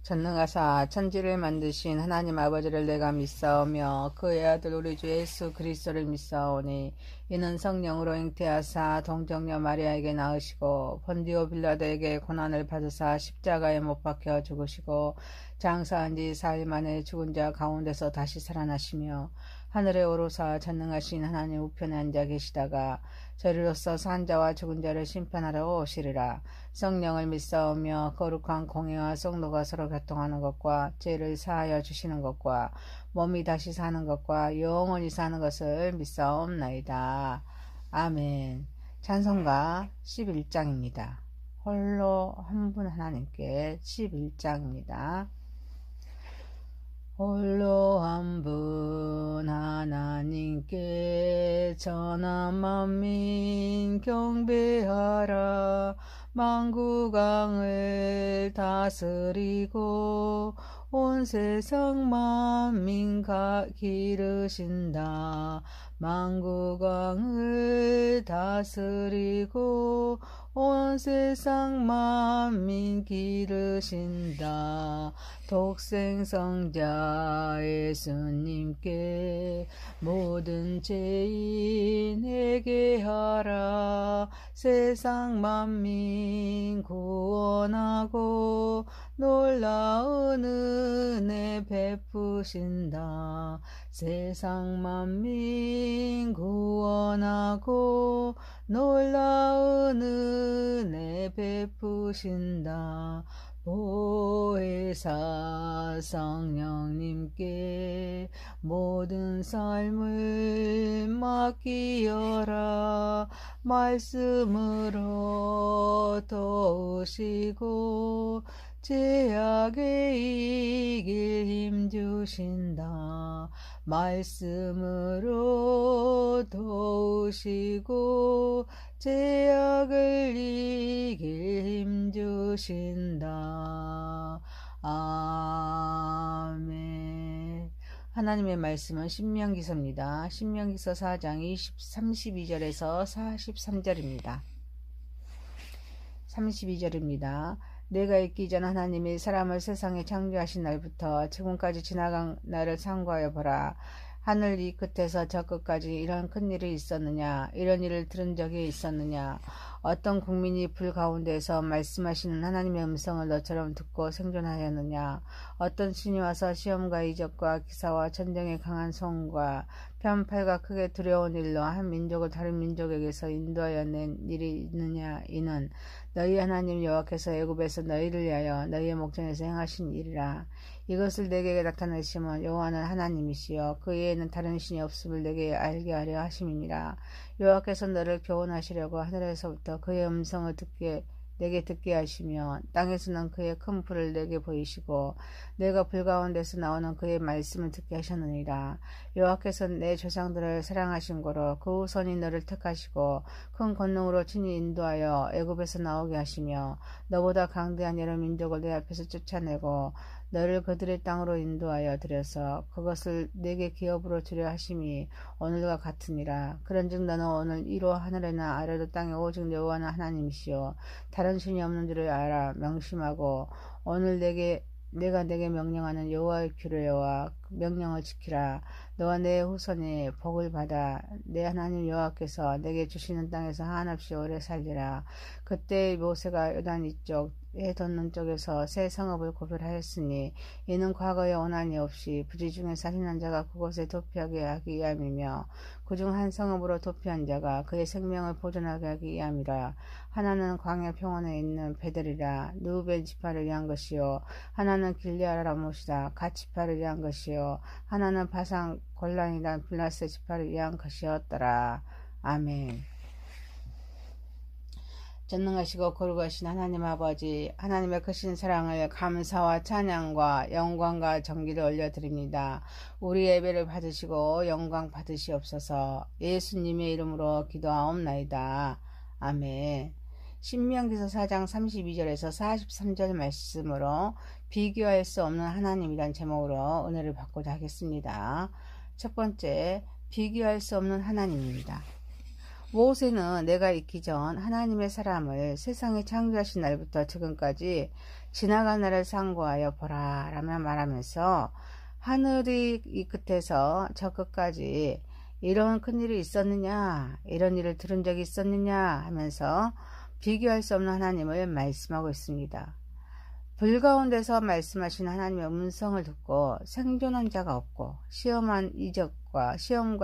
전능하사 천지를 만드신 하나님 아버지를 내가 믿사오며 그의 아들 우리 주 예수 그리스도를 믿사오니 이는 성령으로 잉태하사 동정녀 마리아에게 낳으시고 본디오 빌라도에게 고난을 받으사 십자가에 못 박혀 죽으시고 장사한 지 4일 만에 죽은 자 가운데서 다시 살아나시며 하늘에 오르사 전능하신 하나님 우편에 앉아 계시다가 저리로서 산 자와 죽은 자를 심판하러 오시리라. 성령을 믿사오며 거룩한 공회와 성도가 서로 교통하는 것과 죄를 사하여 주시는 것과 몸이 다시 사는 것과 영원히 사는 것을 믿사옵나이다. 아멘. 찬송가 11장입니다. 홀로 한 분 하나님께 11장입니다. 홀로 한 분 하나님께 전한 만민 경배하라. 만국왕을 다스리고 온 세상 만민 기르신다. 만국왕을 다스리고 온 세상 만민 기르신다. 독생성자 예수님께 모든 죄인에게 하라. 세상 만민 구원하고 놀라운 은혜 베푸신다. 세상 만민 구원하고 놀라운 은혜 베푸신다. 보혜사 성령님께 모든 삶을 맡기어라. 말씀으로 도우시고 죄악에 이길 힘주신다. 말씀으로 도우시고 죄악을 이길 힘주신다. 아멘. 하나님의 말씀은 신명기서입니다. 신명기서 4장 32절에서 43절입니다. 32절입니다. 내가 있기 전 하나님이 사람을 세상에 창조하신 날부터 지금까지 지나간 날을 상고하여 보라. 하늘 이 끝에서 저 끝까지 이런 큰일이 있었느냐? 이런 일을 들은 적이 있었느냐? 어떤 국민이 불 가운데서 말씀하시는 하나님의 음성을 너처럼 듣고 생존하였느냐? 어떤 신이 와서 시험과 이적과 기사와 전쟁의 강한 소음과 편팔과 크게 두려운 일로 한 민족을 다른 민족에게서 인도하여 낸 일이 있느냐? 이는 너희 하나님 여호와께서 애굽에서 너희를 위하여 너희의 목전에서 행하신 일이라. 이것을 내게 나타내시면 여호와는 하나님이시여 그 외에는 다른 신이 없음을 내게 알게 하려 하심이니라. 여호와께서 너를 교훈하시려고 하늘에서부터 그의 음성을 내게 듣게 하시며 땅에서는 그의 큰 불을 내게 보이시고 내가 불 가운데서 나오는 그의 말씀을 듣게 하셨느니라. 여호와께서 내 조상들을 사랑하신 고로 그 후손이 너를 택하시고 큰 권능으로 친히 인도하여 애굽에서 나오게 하시며 너보다 강대한 여러 민족을 내 앞에서 쫓아내고 너를 그들의 땅으로 인도하여 들여서 그것을 내게 기업으로 주려 하심이 오늘과 같으니라. 그런즉 너는 오늘 이로 하늘에나 아래로 땅에 오직 여호와는 하나님이시요 다른 신이 없는 줄을 알아 명심하고 오늘 내가 내게 명령하는 여호와의 규례와 명령을 지키라. 너와 내 후손이 복을 받아 내 하나님 여호와께서 내게 주시는 땅에서 한없이 오래 살리라. 그때 모세가 요단 이쪽 해 돋는 쪽에서 새 성읍을 고별하였으니 이는 과거에 원한이 없이 부지 중에 살인한 자가 그곳에 도피하게 하기 위함이며 그중 한 성읍으로 도피한 자가 그의 생명을 보존하게 하기 위함이라. 하나는 광야 평원에 있는 베델이라 느우벤 지파를 위한 것이요 하나는 길르앗 라못이라 갓 지파를 위한 것이요 하나는 바산 골란이라 블라세 지파를 위한 것이었더라. 아멘. 전능하시고 거룩하신 하나님 아버지, 하나님의 크신 사랑을 감사와 찬양과 영광과 정기를 올려드립니다. 우리 예배를 받으시고 영광 받으시옵소서. 예수님의 이름으로 기도하옵나이다. 아멘. 신명기서 4장 32절에서 43절 말씀으로 비교할 수 없는 하나님이란 제목으로 은혜를 받고자 하겠습니다. 첫 번째, 비교할 수 없는 하나님입니다. 모세는 내가 있기 전 하나님의 사람을 세상에 창조하신 날부터 지금까지 지나간 날을 상고하여 보라 라며 말하면서 하늘이 이 끝에서 저 끝까지 이런 큰일이 있었느냐, 이런 일을 들은 적이 있었느냐 하면서 비교할 수 없는 하나님을 말씀하고 있습니다. 불 가운데서 말씀하신 하나님의 음성을 듣고 생존한 자가 없고 시험과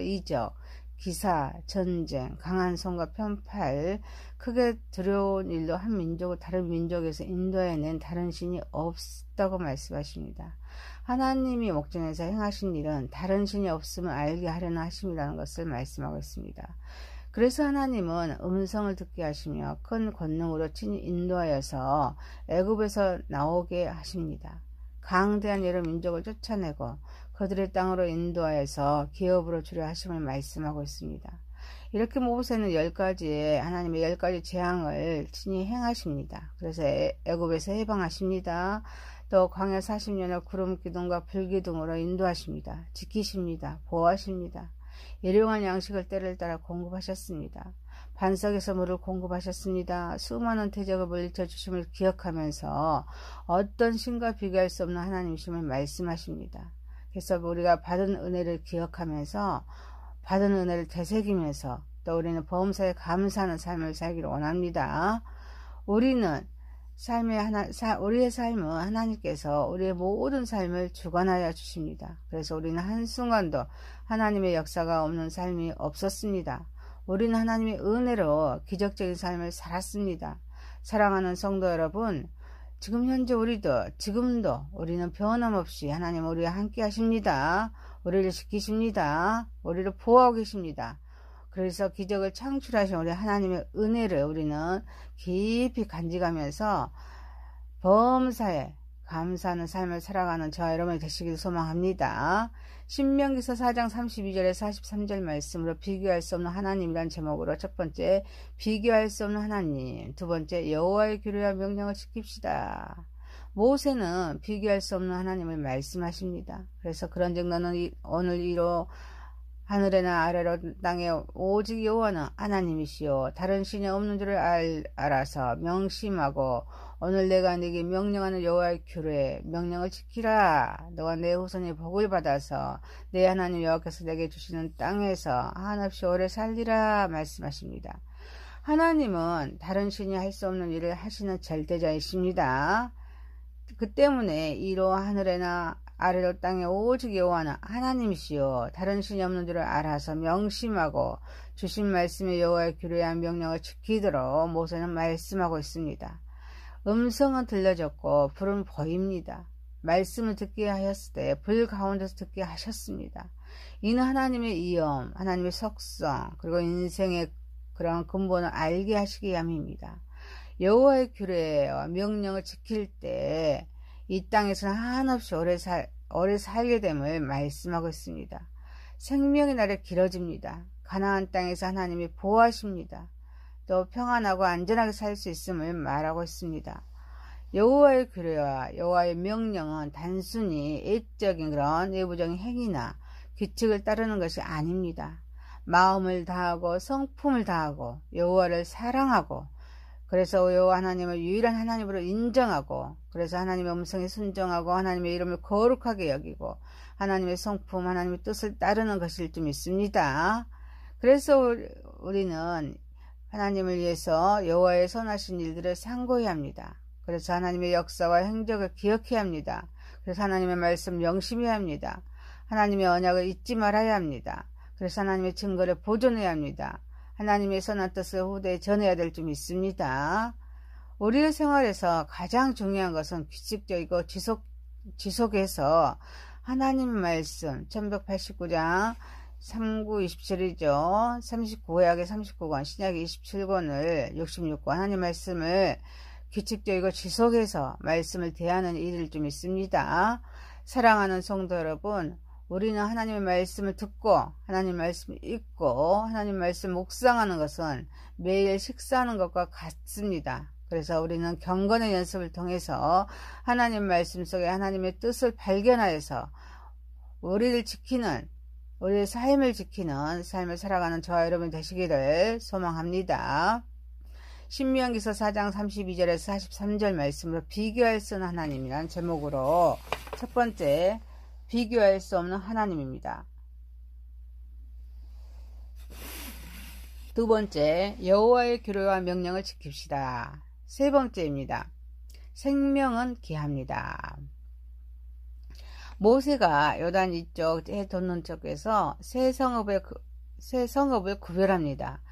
이적, 기사, 전쟁, 강한 손과 편팔, 크게 두려운 일로 한 민족을 다른 민족에서 인도해낸 다른 신이 없다고 말씀하십니다. 하나님이 목전에서 행하신 일은 다른 신이 없음을 알게 하려는 하심이라는 것을 말씀하고 있습니다. 그래서 하나님은 음성을 듣게 하시며 큰 권능으로 친히 인도하여서 애굽에서 나오게 하십니다. 강대한 여러 민족을 쫓아내고 그들의 땅으로 인도하여서 기업으로 주려 하심을 말씀하고 있습니다. 이렇게 모세는 하나님의 10가지 재앙을 친히 행하십니다. 그래서 애굽에서 해방하십니다. 또 광야 40년을 구름 기둥과 불 기둥으로 인도하십니다. 지키십니다. 보호하십니다. 일용할 양식을 때를 따라 공급하셨습니다. 반석에서 물을 공급하셨습니다. 수많은 대적을 물리쳐 주심을 기억하면서 어떤 신과 비교할 수 없는 하나님이심을 말씀하십니다. 그래서 우리가 받은 은혜를 기억하면서 받은 은혜를 되새기면서 또 우리는 범사에 감사하는 삶을 살기를 원합니다. 우리의 삶은 하나님께서 우리의 모든 삶을 주관하여 주십니다. 그래서 우리는 한순간도 하나님의 역사가 없는 삶이 없었습니다. 우리는 하나님의 은혜로 기적적인 삶을 살았습니다. 사랑하는 성도 여러분, 지금 현재 지금도 우리는 변함없이 하나님 우리와 함께 하십니다. 우리를 지키십니다. 우리를 보호하고 계십니다. 그래서 기적을 창출하신 우리 하나님의 은혜를 우리는 깊이 간직하면서 범사에 감사하는 삶을 살아가는 저와 여러분이 되시길 소망합니다. 신명기서 4장 32절에 43절 말씀으로 비교할 수 없는 하나님이란 제목으로 첫 번째, 비교할 수 없는 하나님, 두 번째, 여호와의 규례와 명령을 지킵시다. 모세는 비교할 수 없는 하나님을 말씀하십니다. 그래서 그런즉 너는 오늘 이로 하늘에나 아래로 땅에 오직 여호와는 하나님이시요 다른 신이 없는 줄을 알아서 명심하고 오늘 내가 네게 명령하는 여호와의 규례 명령을 지키라. 너와 내 후손이 복을 받아서 내 하나님 여호와께서 내게 주시는 땅에서 한없이 오래 살리라 말씀하십니다. 하나님은 다른 신이 할 수 없는 일을 하시는 절대자이십니다. 그 때문에 이로 하늘에나 아래로 땅에 오직 여호와는 하나님이시요 다른 신이 없는 줄을 알아서 명심하고 주신 말씀의 여호와의 규례와 명령을 지키도록 모세는 말씀하고 있습니다. 음성은 들려졌고 불은 보입니다. 말씀을 듣게 하였을 때 불 가운데서 듣게 하셨습니다. 이는 하나님의 이엄, 하나님의 속성, 그리고 인생의 그런 근본을 알게 하시기 위함입니다. 여호와의 규례와 명령을 지킬 때 이 땅에서는 한없이 오래 살게 됨을 말씀하고 있습니다. 생명의 날이 길어집니다. 가나안 땅에서 하나님이 보호하십니다. 또 평안하고 안전하게 살 수 있음을 말하고 있습니다. 여호와의 규례와 여호와의 명령은 단순히 애적인 그런 외부적인 행위나 규칙을 따르는 것이 아닙니다. 마음을 다하고 성품을 다하고 여호와를 사랑하고 그래서 여호와 하나님을 유일한 하나님으로 인정하고 그래서 하나님의 음성에 순종하고 하나님의 이름을 거룩하게 여기고 하나님의 성품, 하나님의 뜻을 따르는 것일 줄 믿습니다. 그래서 우리는 하나님을 위해서 여호와의 선하신 일들을 상고해야 합니다. 그래서 하나님의 역사와 행적을 기억해야 합니다. 그래서 하나님의 말씀 명심해야 합니다. 하나님의 언약을 잊지 말아야 합니다. 그래서 하나님의 증거를 보존해야 합니다. 하나님의 선한 뜻을 후대에 전해야 될 줄 믿습니다. 우리의 생활에서 가장 중요한 것은 규칙적이고 지속해서 하나님의 말씀 1189장 3927이죠. 39구약의 39권 신약의 27권을 66권 하나님 말씀을 규칙적이고 지속해서 말씀을 대하는 일일 줄 믿습니다. 사랑하는 성도 여러분, 우리는 하나님의 말씀을 듣고 하나님 말씀을 읽고 하나님 말씀 묵상하는 것은 매일 식사하는 것과 같습니다. 그래서 우리는 경건의 연습을 통해서 하나님 말씀 속에 하나님의 뜻을 발견하여서 우리의 삶을 지키는 삶을 살아가는 저와 여러분 되시기를 소망합니다. 신명기서 4장 32절에서 43절 말씀으로 비교할 수 없는 하나님이라는 제목으로 첫 번째, 비교할 수 없는 하나님입니다. 두 번째, 여호와의 규례와 명령을 지킵시다. 세 번째입니다. 생명은 귀합니다. 모세가 요단 이쪽 해 돋는 쪽에서 새 성읍을 구별합니다.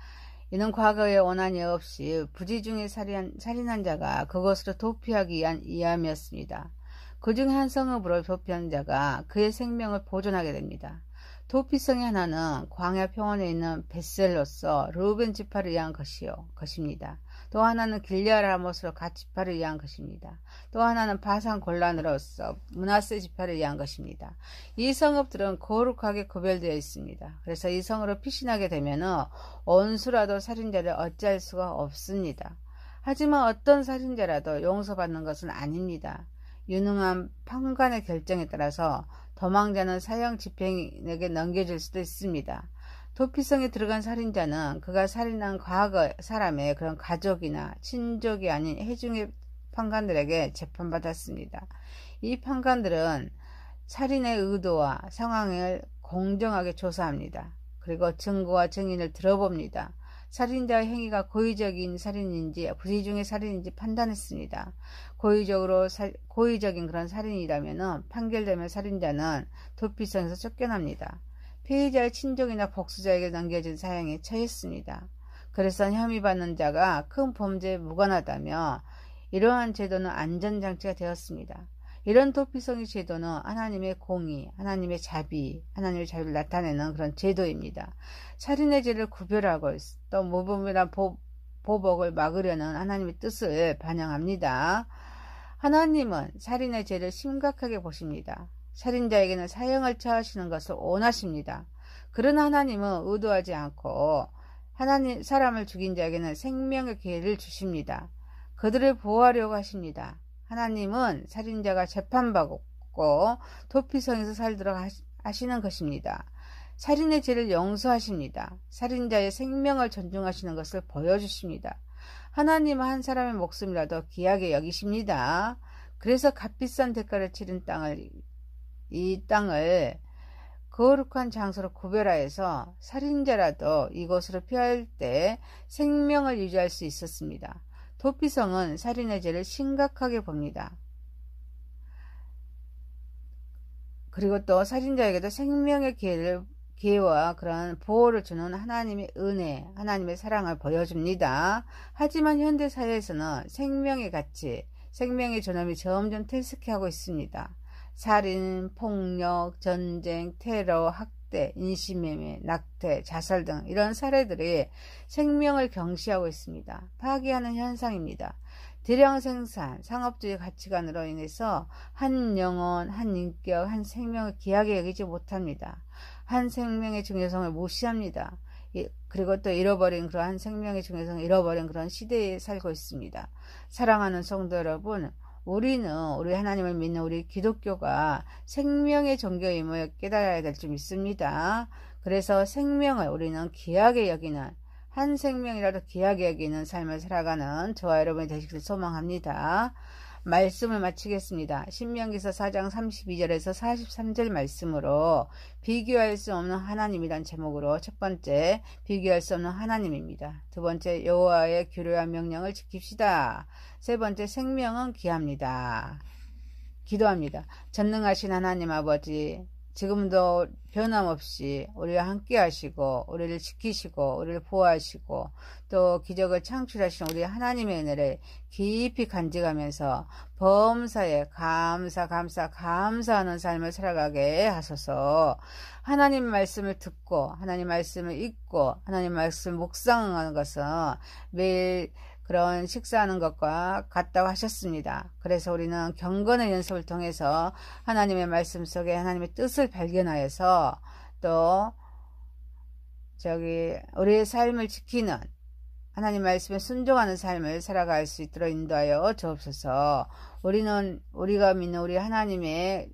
이는 과거에 원한이 없이 부지 중에 살인한 자가 그것으로 도피하기 위한 이함이었습니다. 그 중에 한 성읍으로 도피한 자가 그의 생명을 보존하게 됩니다. 도피성의 하나는 광야 평원에 있는 벳셀로서 르우벤 지파를 위한 것입니다. 또 하나는 길르앗 라못으로 갓 지파를 위한 것입니다. 또 하나는 바산 골란으로서 므낫세 지파를 위한 것입니다. 이 성읍들은 거룩하게 구별되어 있습니다. 그래서 이 성으로 피신하게 되면 원수라도 살인자를 어찌할 수가 없습니다. 하지만 어떤 살인자라도 용서받는 것은 아닙니다. 유능한 판관의 결정에 따라서 도망자는 사형 집행에게 넘겨질 수도 있습니다. 도피성에 들어간 살인자는 그가 살인한 과거 사람의 그런 가족이나 친족이 아닌 해중의 판관들에게 재판받았습니다. 이 판관들은 살인의 의도와 상황을 공정하게 조사합니다. 그리고 증거와 증인을 들어봅니다. 살인자의 행위가 고의적인 살인인지 부지 중의 살인인지 판단했습니다. 고의적인 그런 살인이라면 판결되면 살인자는 도피성에서 쫓겨납니다. 피해자의 친족이나 복수자에게 넘겨진 사형에 처했습니다. 그래서 혐의받는 자가 큰 범죄에 무관하다며 이러한 제도는 안전장치가 되었습니다. 이런 도피성의 제도는 하나님의 공의, 하나님의 자비를 나타내는 그런 제도입니다. 살인의 죄를 구별하고 또 모범이나 보복을 막으려는 하나님의 뜻을 반영합니다. 하나님은 살인의 죄를 심각하게 보십니다. 살인자에게는 사형을 처하시는 것을 원하십니다. 그러나 하나님은 의도하지 않고 사람을 죽인 자에게는 생명의 기회를 주십니다. 그들을 보호하려고 하십니다. 하나님은 살인자가 재판받고 도피성에서 살도록 하시는 것입니다. 살인의 죄를 용서하십니다. 살인자의 생명을 존중하시는 것을 보여주십니다. 하나님은 한 사람의 목숨이라도 귀하게 여기십니다. 그래서 값비싼 대가를 치른 이 땅을 거룩한 장소로 구별하여서 살인자라도 이곳으로 피할 때 생명을 유지할 수 있었습니다. 도피성은 살인의 죄를 심각하게 봅니다. 그리고 또 살인자에게도 생명의 기회와 그런 보호를 주는 하나님의 은혜, 하나님의 사랑을 보여줍니다. 하지만 현대사회에서는 생명의 가치, 생명의 존엄이 점점 퇴색하고 있습니다. 살인, 폭력, 전쟁, 테러, 학대, 인신매매, 낙태, 자살 등 이런 사례들이 생명을 경시하고 있습니다. 파괴하는 현상입니다. 대량 생산, 상업주의 가치관으로 인해서 한 영혼, 한 인격, 한 생명을 귀하게 여기지 못합니다. 한 생명의 중요성을 무시합니다. 그리고 또 한 생명의 중요성을 잃어버린 그런 시대에 살고 있습니다. 사랑하는 성도 여러분, 우리 하나님을 믿는 우리 기독교가 생명의 종교임을 깨달아야 될 줄 믿습니다. 그래서 생명을 우리는 귀하게 여기는, 한 생명이라도 귀하게 여기는 삶을 살아가는 저와 여러분이 되시길 소망합니다. 말씀을 마치겠습니다. 신명기서 4장 32절에서 43절 말씀으로 비교할 수 없는 하나님이란 제목으로 첫 번째, 비교할 수 없는 하나님입니다. 두 번째, 여호와의 규례와 명령을 지킵시다. 세 번째, 생명은 귀합니다. 기도합니다. 전능하신 하나님 아버지, 지금도 변함없이 우리와 함께 하시고 우리를 지키시고 우리를 보호하시고 또 기적을 창출하신 우리 하나님의 은혜를 깊이 간직하면서 범사에 감사하는 삶을 살아가게 하소서. 하나님 말씀을 듣고 하나님 말씀을 읽고 하나님 말씀 묵상하는 것은 매일 그런 식사하는 것과 같다고 하셨습니다. 그래서 우리는 경건의 연습을 통해서 하나님의 말씀 속에 하나님의 뜻을 발견하여서 또 우리의 삶을 지키는 하나님 말씀에 순종하는 삶을 살아갈 수 있도록 인도하여 주옵소서. 우리가 믿는 우리 하나님의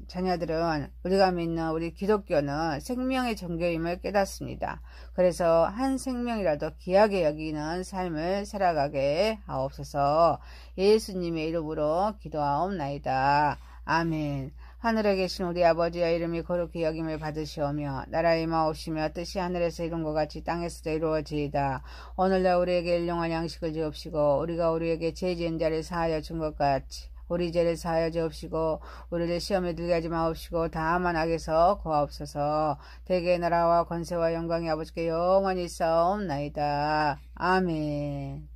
자녀들은 우리가 믿는 우리 기독교는 생명의 종교임을 깨닫습니다. 그래서 한 생명이라도 귀하게 여기는 삶을 살아가게 하옵소서. 예수님의 이름으로 기도하옵나이다. 아멘. 하늘에 계신 우리 아버지의 이름이 거룩히 여김을 받으시오며 나라의 임하옵시며 뜻이 하늘에서 이룬 것 같이 땅에서도 이루어지이다. 오늘날 우리에게 일용할 양식을 주옵시고 우리가 우리에게 죄 지은 자를 사하여 준 것 같이 우리 죄를 사하여 주옵시고 우리를 시험에 들게 하지 마옵시고 다만 악에서 구하옵소서. 대개의 나라와 권세와 영광이 아버지께 영원히 있사옵나이다. 아멘.